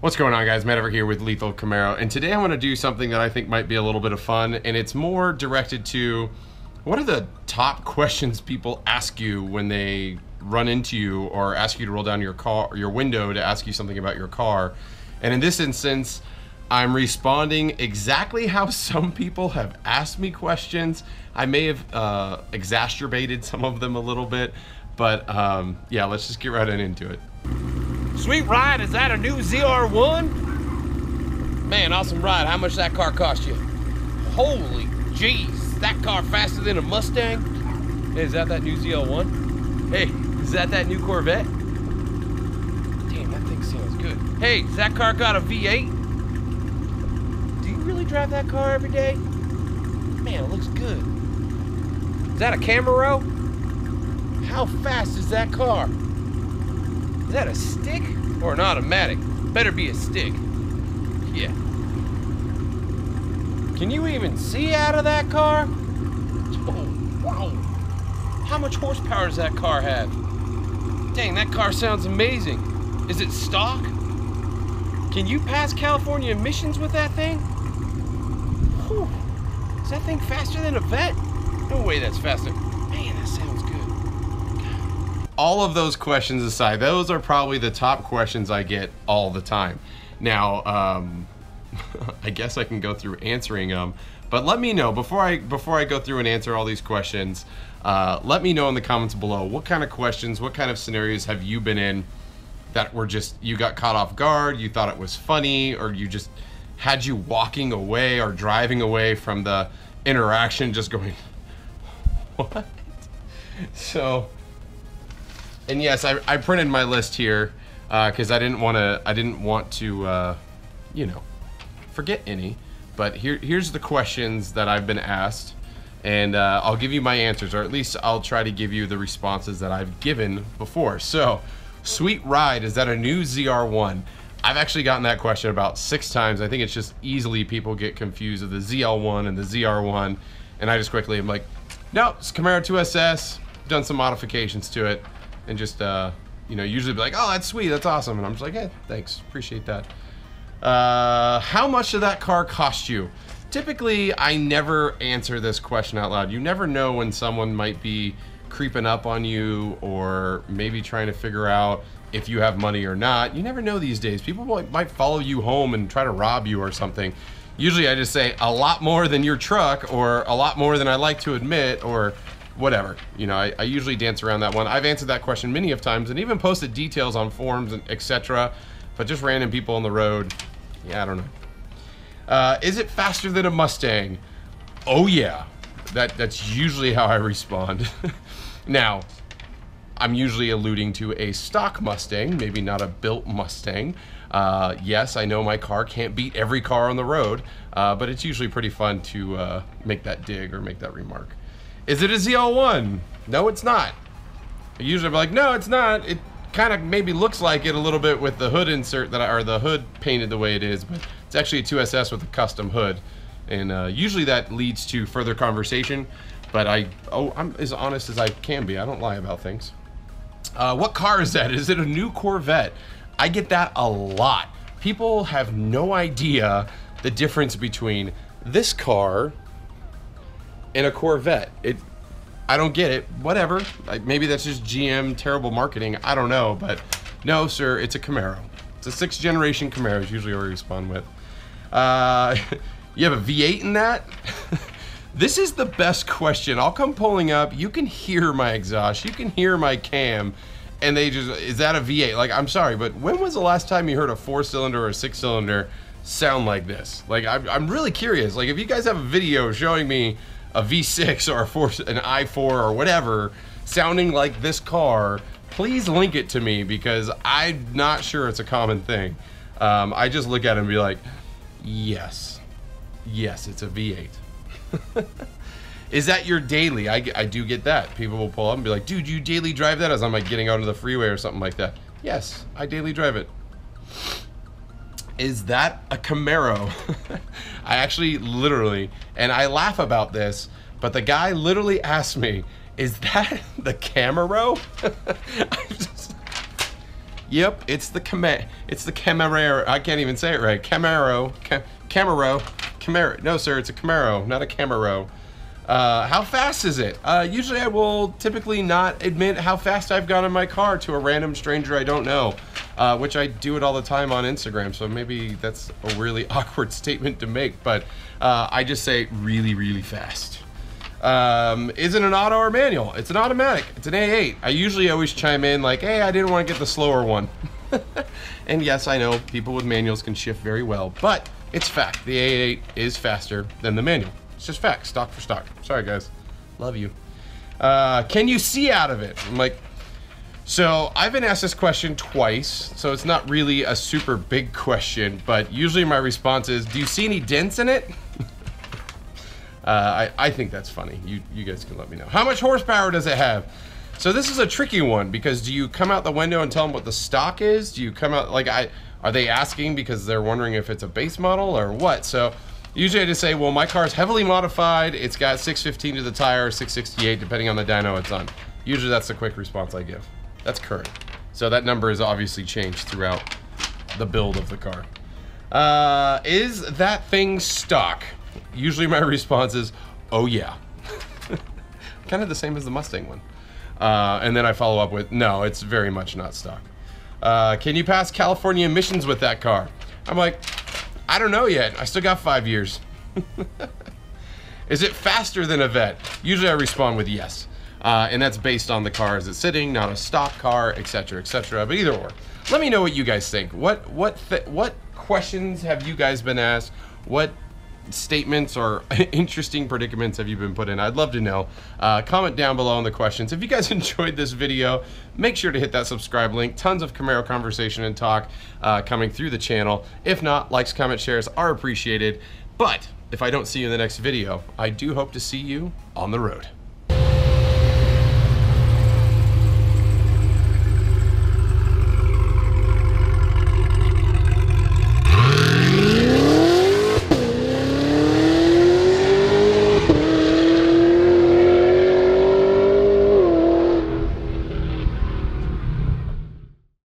What's going on, guys? Matt over here with Lethal Camaro, and today I want to do something that I think might be a little bit of fun, and it's more directed to what are the top questions people ask you when they run into you or ask you to roll down your car or your window to ask you something about your car. And in this instance, I'm responding exactly how some people have asked me questions. I may have exacerbated some of them a little bit, but yeah, let's just get right into it. Sweet ride, is that a new ZR1? Man, awesome ride. How much that car cost you? Holy jeez, that car faster than a Mustang? Hey, is that new ZL1? Hey, is that new Corvette? Damn, that thing sounds good. Hey, does that car got a V8? Do you really drive that car every day? Man, it looks good. Is that a Camaro? How fast is that car? Is that a stick or an automatic? Better be a stick. Yeah. Can you even see out of that car? Oh, wow. How much horsepower does that car have? Dang, that car sounds amazing. Is it stock? Can you pass California emissions with that thing? Whew. Is that thing faster than a Vet? No way that's faster. Man, that sounds good. All of those questions aside, those are probably the top questions I get all the time. Now, I guess I can go through answering them, but let me know before I go through and answer all these questions. Let me know in the comments below what kind of questions, what kind of scenarios have you been in that were just, you got caught off guard, you thought it was funny, or you just had you walking away or driving away from the interaction just going, what? So, and yes, I printed my list here because I didn't want to, you know, forget any. But here's the questions that I've been asked, and I'll give you my answers, or at least I'll try to give you the responses that I've given before. So, sweet ride, is that a new ZR1? I've actually gotten that question about 6 times. I think it's just easily people get confused with the ZL1 and the ZR1, and I just quickly am like, no, it's Camaro 2SS, done some modifications to it. And just, you know, usually be like, oh, that's sweet, that's awesome. And I'm just like, hey, thanks, appreciate that. How much did that car cost you? Typically, I never answer this question out loud. You never know when someone might be creeping up on you or maybe trying to figure out if you have money or not. You never know these days. People might follow you home and try to rob you or something. Usually I just say a lot more than your truck or a lot more than I like to admit or whatever. You know, I usually dance around that one. I've answered that question many of times and even posted details on forums and etc. But just random people on the road, yeah, I don't know. Is it faster than a Mustang? Oh yeah, that's usually how I respond. Now, I'm usually alluding to a stock Mustang, maybe not a built Mustang. Yes, I know my car can't beat every car on the road, but it's usually pretty fun to make that dig or make that remark. Is it a ZL1? No, it's not. I usually be like, no, it's not. It kind of maybe looks like it a little bit with the hood insert or the hood painted the way it is, but it's actually a 2SS with a custom hood. And usually that leads to further conversation, but I'm as honest as I can be. I don't lie about things. What car is that? Is it a new Corvette? I get that a lot. People have no idea the difference between this car and a Corvette. I don't get it. Whatever. Maybe that's just GM terrible marketing. I don't know, but no, sir, it's a Camaro. It's a 6th generation Camaro is usually what I respond with. You have a V8 in that? This is the best question. I'll come pulling up. You can hear my exhaust. You can hear my cam. And they just, is that a V8? Like, I'm sorry, but when was the last time you heard a 4-cylinder or a 6-cylinder sound like this? Like, I'm really curious. Like, if you guys have a video showing me a V6 or an i4 or whatever sounding like this car, please link it to me because I'm not sure it's a common thing. I just look at it and be like, yes, it's a V8. Is that your daily? I do get that. People will pull up and be like, dude, you daily drive that? As I'm like getting onto the freeway or something like that. Yes, I daily drive it. Is that a Camaro? I actually literally, and I laugh about this, but the guy literally asked me, is that the Camaro? Yep, it's the Camaro. I can't even say it right. Camaro. No, sir, it's a Camaro, not a Camaro. How fast is it? Usually I will typically not admit how fast I've gone in my car to a random stranger I don't know, which I do it all the time on Instagram, so maybe that's a really awkward statement to make, but I just say really, really fast. Is it an auto or manual? It's an automatic. It's an A8. I usually always chime in like, hey, I didn't want to get the slower one. And yes, I know people with manuals can shift very well, but it's fact. The A8 is faster than the manual. It's just fact, stock for stock. Sorry guys, love you. Can you see out of it? I'm like, so I've been asked this question twice, so it's not really a super big question, but usually my response is, do you see any dents in it? I think that's funny. You guys can let me know. How much horsepower does it have? So this is a tricky one, because do you come out the window and tell them what the stock is? Do you come out, like, are they asking because they're wondering if it's a base model or what? So usually I just say, well, my car's heavily modified. It's got 615 to the tire, 668, depending on the dyno it's on. Usually that's the quick response I give. That's current. So that number has obviously changed throughout the build of the car. Is that thing stock? Usually my response is, oh yeah. Kind of the same as the Mustang one. And then I follow up with, no, it's very much not stock. Can you pass California emissions with that car? I'm like, I don't know yet. I still got 5 years. Is it faster than a Vet? Usually I respond with yes. And that's based on the car as it's sitting, not a stock car, etc., etc. But either or. Let me know what you guys think. What questions have you guys been asked? What statements or interesting predicaments have you been put in? I'd love to know. Comment down below in the questions. If you guys enjoyed this video, make sure to hit that subscribe link. Tons of Camaro conversation and talk coming through the channel. If not, likes, comments, shares are appreciated. But if I don't see you in the next video, I do hope to see you on the road.